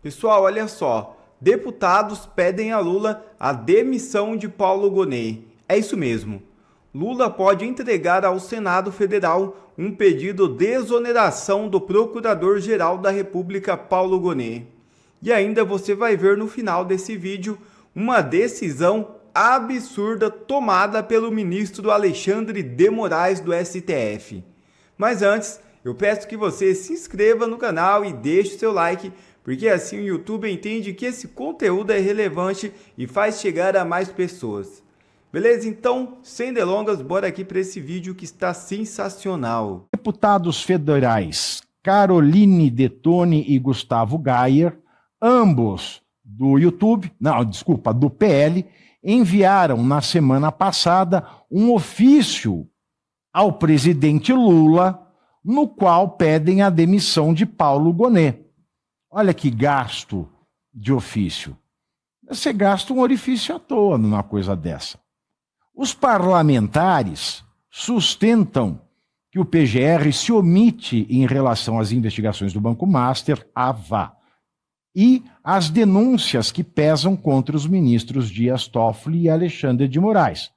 Pessoal, olha só. Deputados pedem a Lula a demissão de Paulo Gonet. É isso mesmo. Lula pode entregar ao Senado Federal um pedido de exoneração do Procurador-Geral da República, Paulo Gonet. E ainda você vai ver no final desse vídeo uma decisão absurda tomada pelo ministro Alexandre de Moraes do STF. Mas antes, eu peço que você se inscreva no canal e deixe seu like, porque assim o YouTube entende que esse conteúdo é relevante e faz chegar a mais pessoas. Beleza? Então, sem delongas, bora aqui para esse vídeo que está sensacional. Deputados federais Caroline Detoni e Gustavo Gayer, ambos do do PL, enviaram na semana passada um ofício ao presidente Lula, no qual pedem a demissão de Paulo Gonet. Olha que gasto de ofício. Você gasta um orifício à toa numa coisa dessa. Os parlamentares sustentam que o PGR se omite em relação às investigações do Banco Master, AVA, e as denúncias que pesam contra os ministros Dias Toffoli e Alexandre de Moraes.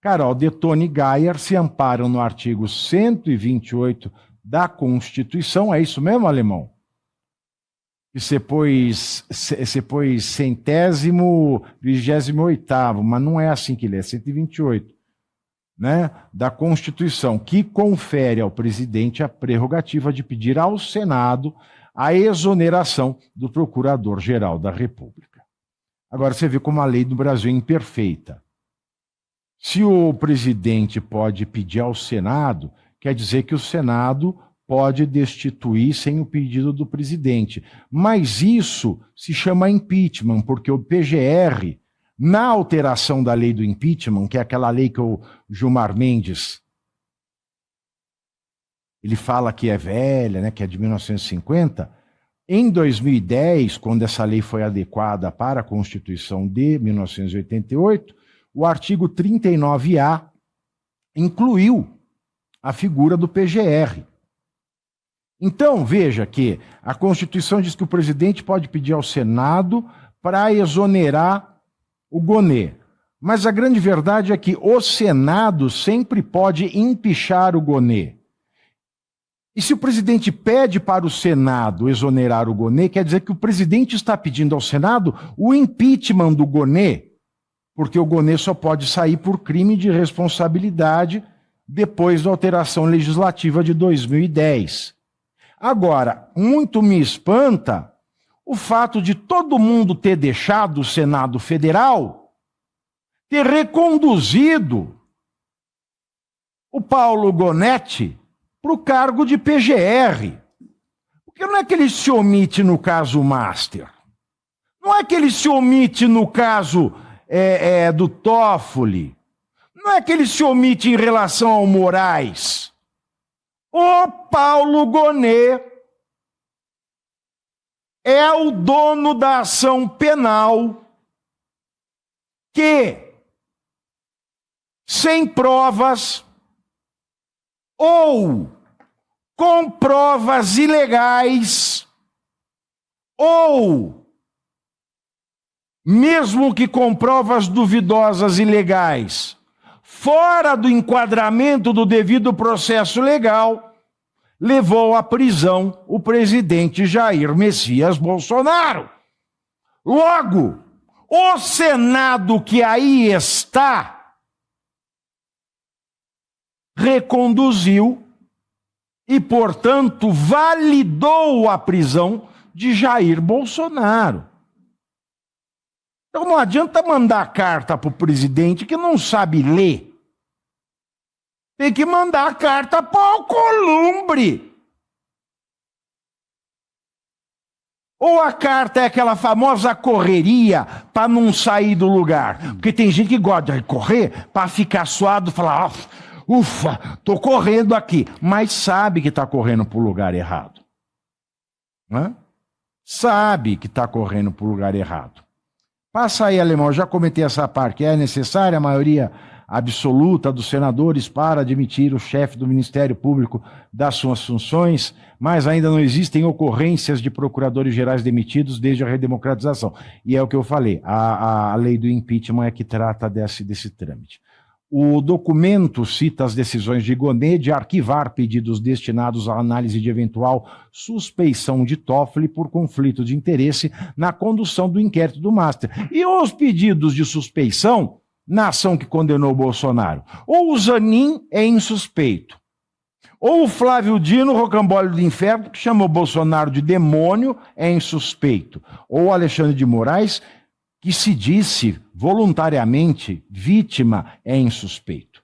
Carol Detoni e Gayer se amparam no artigo 128 da Constituição. É isso mesmo, alemão? E você pôs 128º, mas não é assim que ele é, 128, né? Da Constituição, que confere ao presidente a prerrogativa de pedir ao Senado a exoneração do Procurador-Geral da República. Agora você vê como a lei do Brasil é imperfeita. Se o presidente pode pedir ao Senado, quer dizer que o Senado pode destituir sem o pedido do presidente. Mas isso se chama impeachment, porque o PGR, na alteração da lei do impeachment, que é aquela lei que o Gilmar Mendes, ele fala que é velha, né, que é de 1950, em 2010, quando essa lei foi adequada para a Constituição de 1988, o artigo 39A incluiu a figura do PGR. Então, veja que a Constituição diz que o presidente pode pedir ao Senado para exonerar o Gonet. Mas a grande verdade é que o Senado sempre pode empichar o Gonet. E se o presidente pede para o Senado exonerar o Gonet, quer dizer que o presidente está pedindo ao Senado o impeachment do Gonet, porque o Gonet só pode sair por crime de responsabilidade depois da alteração legislativa de 2010. Agora, muito me espanta o fato de todo mundo ter deixado o Senado Federal, ter reconduzido o Paulo Gonet para o cargo de PGR. Porque não é que ele se omite no caso Master. Não é que ele se omite no caso do Toffoli. Não é que ele se omite em relação ao Moraes. O Paulo Gonet é o dono da ação penal que, sem provas ou com provas ilegais, ou mesmo que com provas duvidosas e ilegais, fora do enquadramento do devido processo legal, levou à prisão o presidente Jair Messias Bolsonaro. Logo, o Senado que aí está reconduziu e, portanto, validou a prisão de Jair Bolsonaro. Então não adianta mandar carta para o presidente que não sabe ler. Tem que mandar a carta para o Alcolumbre. Ou a carta é aquela famosa correria para não sair do lugar. Porque tem gente que gosta de correr para ficar suado e falar, ufa, tô correndo aqui. Mas sabe que está correndo para o lugar errado. Hã? Sabe que está correndo para o lugar errado. Passa aí, alemão, eu já comentei essa parte. É necessária a maioria absoluta dos senadores para admitir o chefe do Ministério Público das suas funções, mas ainda não existem ocorrências de procuradores gerais demitidos desde a redemocratização. E é o que eu falei, a lei do impeachment é que trata desse trâmite. O documento cita as decisões de Gonê de arquivar pedidos destinados à análise de eventual suspeição de Toffoli por conflito de interesse na condução do inquérito do Master. E os pedidos de suspeição na ação que condenou Bolsonaro? Ou o Zanin é insuspeito, ou o Flávio Dino, rocambole do inferno, que chamou Bolsonaro de demônio, é insuspeito, ou o Alexandre de Moraes, que se disse voluntariamente vítima, é insuspeito.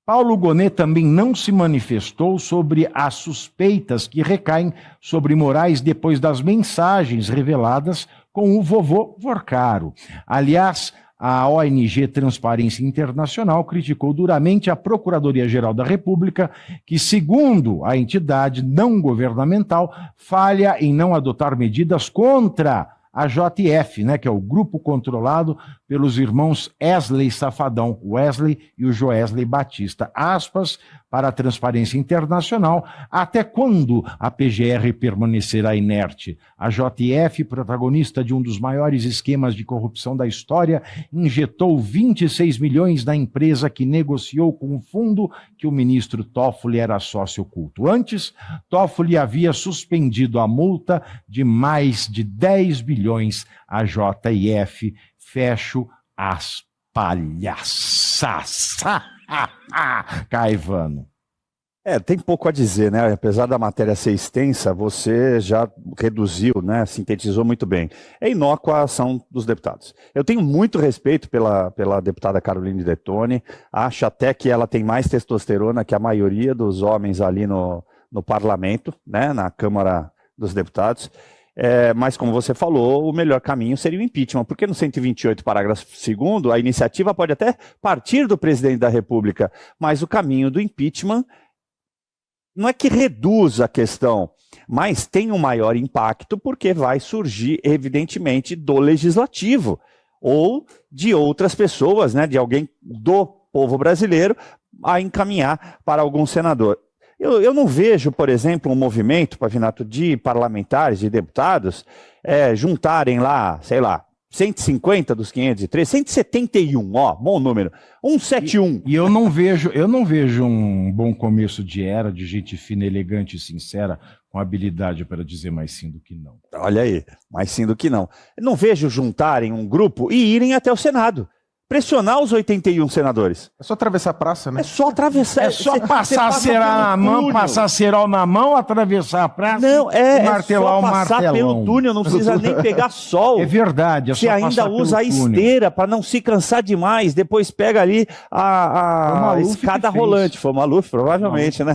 Paulo Gonet também não se manifestou sobre as suspeitas que recaem sobre Moraes depois das mensagens reveladas com o vovô Vorcaro. Aliás, a ONG Transparência Internacional criticou duramente a Procuradoria-Geral da República, que, segundo a entidade não governamental, falha em não adotar medidas contra a JF, né, que é o grupo controlado pelos irmãos Wesley Safadão, Wesley e o Joesley Batista. Aspas para a Transparência Internacional: até quando a PGR permanecerá inerte? A JF, protagonista de um dos maiores esquemas de corrupção da história, injetou 26 milhões na empresa que negociou com o fundo que o ministro Toffoli era sócio oculto. Antes, Toffoli havia suspendido a multa de mais de 10 bilhões à JF. Fecho as palhaças. Caivano. Tem pouco a dizer, né? Apesar da matéria ser extensa, você já reduziu, né? Sintetizou muito bem. É inócua a ação dos deputados. Eu tenho muito respeito pela deputada Caroline Detoni, acho até que ela tem mais testosterona que a maioria dos homens ali no parlamento, né? Na Câmara dos Deputados. Mas, como você falou, o melhor caminho seria o impeachment, porque no 128, parágrafo 2º, a iniciativa pode até partir do presidente da República, mas o caminho do impeachment não é que reduz a questão, mas tem um maior impacto, porque vai surgir, evidentemente, do legislativo, ou de outras pessoas, né, de alguém do povo brasileiro, a encaminhar para algum senador. Eu não vejo, por exemplo, um movimento, Pavinato, de parlamentares, de deputados, juntarem lá, sei lá, 150 dos 503, 171, ó, bom número, 171. E eu não vejo um bom começo de era, de gente fina, elegante e sincera, com habilidade para dizer mais sim do que não. Olha aí, mais sim do que não. Eu não vejo juntarem um grupo e irem até o Senado. Pressionar os 81 senadores. É só atravessar a praça, né? É só atravessar. É só passar cerol na mão, atravessar a praça e martelar o martelão. Passar pelo túnel, não precisa nem pegar sol. É verdade. Você ainda usa a esteira para não se cansar demais. Depois pega ali a escada rolante. Foi o Maluf, provavelmente, né?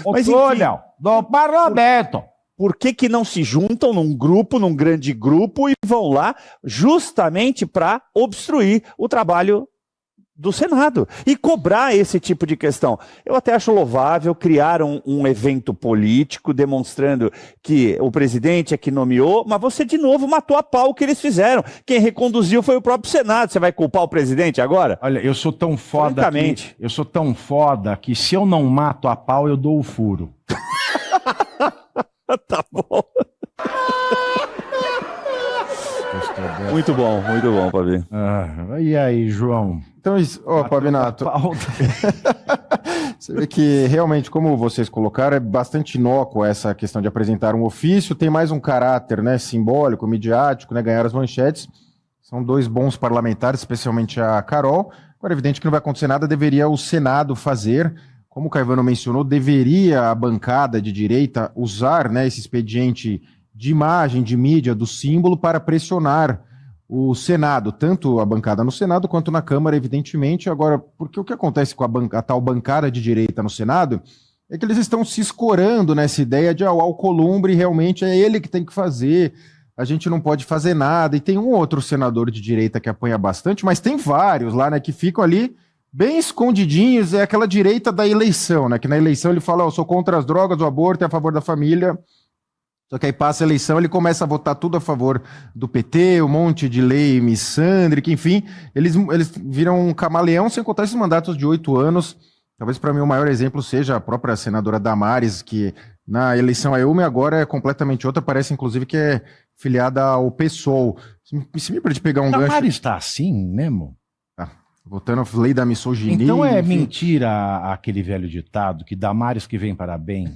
Mas olha, do parlamento. Por que não se juntam num grupo, num grande grupo, e vão lá justamente para obstruir o trabalho do Senado e cobrar esse tipo de questão? Eu até acho louvável criar um evento político demonstrando que o presidente é que nomeou, mas você de novo matou a pau o que eles fizeram. Quem reconduziu foi o próprio Senado. Você vai culpar o presidente agora? Olha, eu sou tão foda que se eu não mato a pau, eu dou o furo. Tá bom. Muito bom, Pavi. E aí, João? Então, Pavinato, você vê que realmente, como vocês colocaram, é bastante inócua essa questão de apresentar um ofício, tem mais um caráter, né, simbólico, midiático, né, ganhar as manchetes. São dois bons parlamentares, especialmente a Carol. Agora, é evidente que não vai acontecer nada, deveria o Senado fazer. Como o Caivano mencionou, deveria a bancada de direita usar, né, esse expediente de imagem, de mídia, do símbolo, para pressionar o Senado, tanto a bancada no Senado quanto na Câmara, evidentemente. Agora, porque o que acontece com a tal bancada de direita no Senado é que eles estão se escorando nessa ideia de o Alcolumbre realmente é ele que tem que fazer, a gente não pode fazer nada. E tem um outro senador de direita que apanha bastante, mas tem vários lá, né, que ficam ali bem escondidinhos. É aquela direita da eleição, né? Que na eleição ele fala, eu sou contra as drogas, o aborto, é a favor da família. Só que aí passa a eleição, ele começa a votar tudo a favor do PT, um monte de lei missândrica, enfim, eles viram um camaleão, sem contar esses mandatos de 8 anos. Talvez para mim o maior exemplo seja a própria senadora Damares, que na eleição a Eume agora é completamente outra, parece inclusive que é filiada ao PSOL. Se me permite pegar um gancho... Damares está assim mesmo? Votando a lei da misoginia. Então é enfim. mentira aquele velho ditado que Damares que vem parabéns.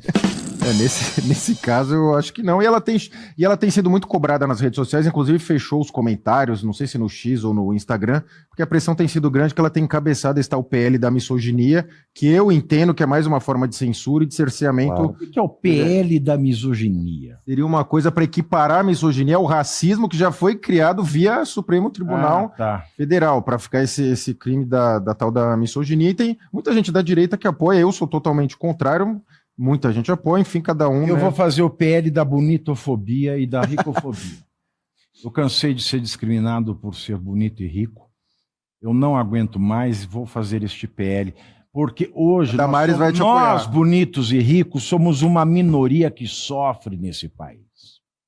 Nesse caso, eu acho que não. E ela tem sido muito cobrada nas redes sociais, inclusive fechou os comentários, não sei se no X ou no Instagram, porque a pressão tem sido grande que ela tem encabeçado esse tal PL da misoginia, que eu entendo que é mais uma forma de censura e de cerceamento. Claro. O que é o PL da misoginia? Seria uma coisa para equiparar a misoginia ao racismo que já foi criado via Supremo Tribunal Federal, para ficar esse crime da tal da misoginia. E tem muita gente da direita que apoia, eu sou totalmente contrário. Muita gente apoia, enfim, cada um... Eu vou fazer o PL da bonitofobia e da ricofobia. Eu cansei de ser discriminado por ser bonito e rico. Eu não aguento mais e vou fazer este PL. Porque hoje nós, bonitos e ricos, somos uma minoria que sofre nesse país.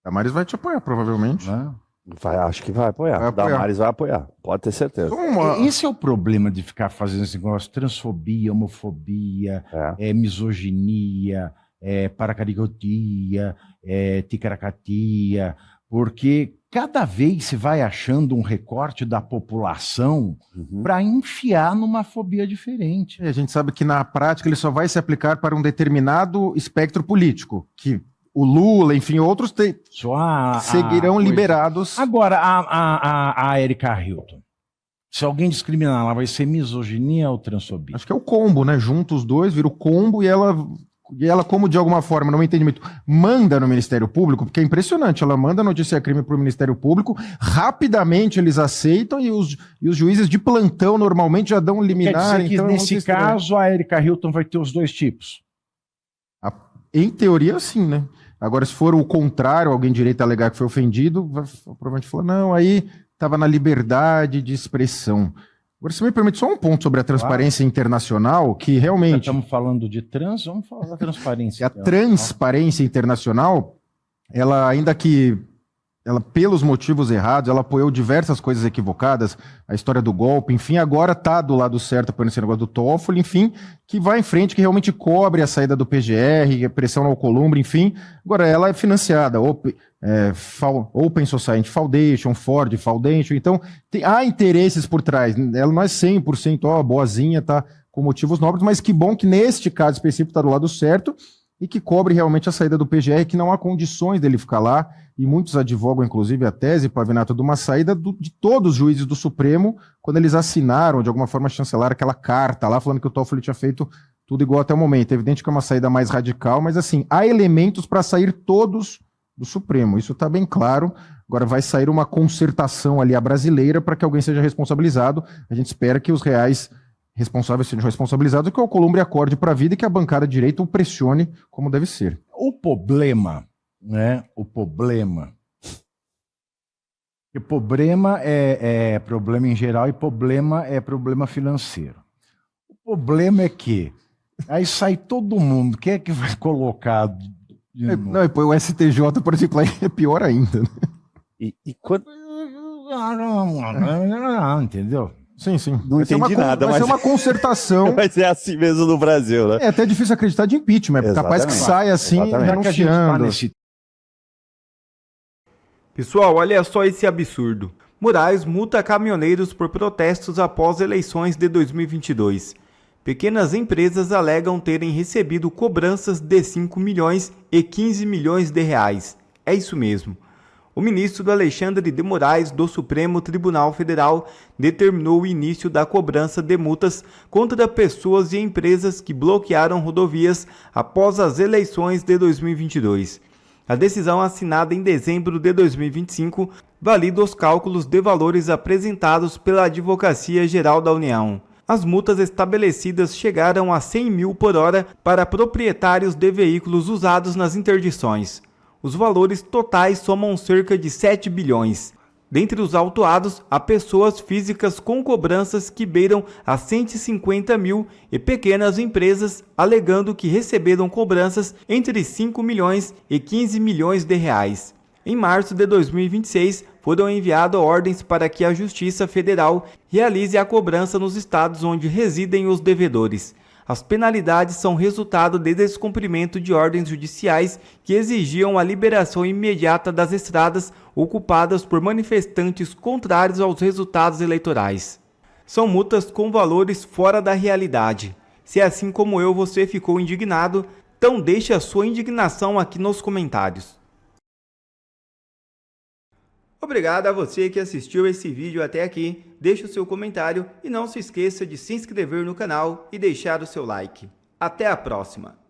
Damares vai te apoiar, provavelmente. Acho que vai apoiar. Damares vai apoiar, pode ter certeza. Esse é o problema de ficar fazendo esse negócio: transfobia, homofobia, misoginia, paracarigotia, ticaracatia, porque cada vez se vai achando um recorte da população para enfiar numa fobia diferente. A gente sabe que na prática ele só vai se aplicar para um determinado espectro político, que o Lula, enfim, outros seguirão liberados. Agora, a Erika Hilton, se alguém discriminar, ela vai ser misoginia ou transfobia? Acho que é o combo, né? Junta os dois, vira o combo e ela, como de alguma forma, no meu entendimento, manda no Ministério Público, porque é impressionante, ela manda notícia crime para o Ministério Público, rapidamente eles aceitam e os juízes de plantão normalmente já dão liminar. Quer dizer que nesse caso a Erika Hilton vai ter os dois tipos? Em teoria, sim, né? Agora, se for o contrário, alguém de direito alegar que foi ofendido, vai provavelmente falar, não, aí estava na liberdade de expressão. Agora, se me permite só um ponto sobre a transparência internacional, que realmente... Estamos falando de vamos falar da transparência. A transparência internacional, ela, ainda que... Ela, pelos motivos errados, ela apoiou diversas coisas equivocadas, a história do golpe, enfim, agora está do lado certo apoiando esse negócio do Toffoli, enfim, que vai em frente, que realmente cobre a saída do PGR, a pressão no Alcolumbre, enfim. Agora, ela é financiada, Open Society Foundation, Ford Foundation, então há interesses por trás. Ela não é 100%, boazinha, tá com motivos nobres, mas que bom que neste caso específico está do lado certo e que cobre realmente a saída do PGR, que não há condições dele ficar lá. E muitos advogam, inclusive, a tese, Pavinato, de uma saída de todos os juízes do Supremo, quando eles assinaram, de alguma forma, chancelaram aquela carta lá, falando que o Toffoli tinha feito tudo igual até o momento. É evidente que é uma saída mais radical, mas, assim, há elementos para sair todos do Supremo. Isso está bem claro. Agora vai sair uma concertação ali, a brasileira, para que alguém seja responsabilizado. A gente espera que os reais responsáveis sejam responsabilizados e que o Alcolumbre acorde para a vida e que a bancada de direita o pressione como deve ser. O problema... O problema é problema em geral e problema é problema financeiro. O problema é que aí sai todo mundo, quem é que vai colocar não, e põe o STJ, por exemplo, aí é pior ainda, né? E quando... entendeu? Sim. Não entendi nada, vai ser uma concertação. Vai ser assim mesmo no Brasil, né? É até difícil acreditar de impeachment, é capaz que saia assim, renunciando. Pessoal, olha só esse absurdo. Moraes multa caminhoneiros por protestos após eleições de 2022. Pequenas empresas alegam terem recebido cobranças de 5 milhões e 15 milhões de reais. É isso mesmo. O ministro Alexandre de Moraes, do Supremo Tribunal Federal, determinou o início da cobrança de multas contra pessoas e empresas que bloquearam rodovias após as eleições de 2022. A decisão, assinada em dezembro de 2025, valida os cálculos de valores apresentados pela Advocacia Geral da União. As multas estabelecidas chegaram a 100 mil por hora para proprietários de veículos usados nas interdições. Os valores totais somam cerca de 7 bilhões. Dentre os autuados, há pessoas físicas com cobranças que beiram a 150 mil e pequenas empresas alegando que receberam cobranças entre 5 milhões e 15 milhões de reais. Em março de 2026, foram enviadas ordens para que a Justiça Federal realize a cobrança nos estados onde residem os devedores. As penalidades são resultado de descumprimento de ordens judiciais que exigiam a liberação imediata das estradas ocupadas por manifestantes contrários aos resultados eleitorais. São multas com valores fora da realidade. Se assim como eu você ficou indignado, então deixe a sua indignação aqui nos comentários. Obrigado a você que assistiu esse vídeo até aqui, deixe o seu comentário e não se esqueça de se inscrever no canal e deixar o seu like. Até a próxima!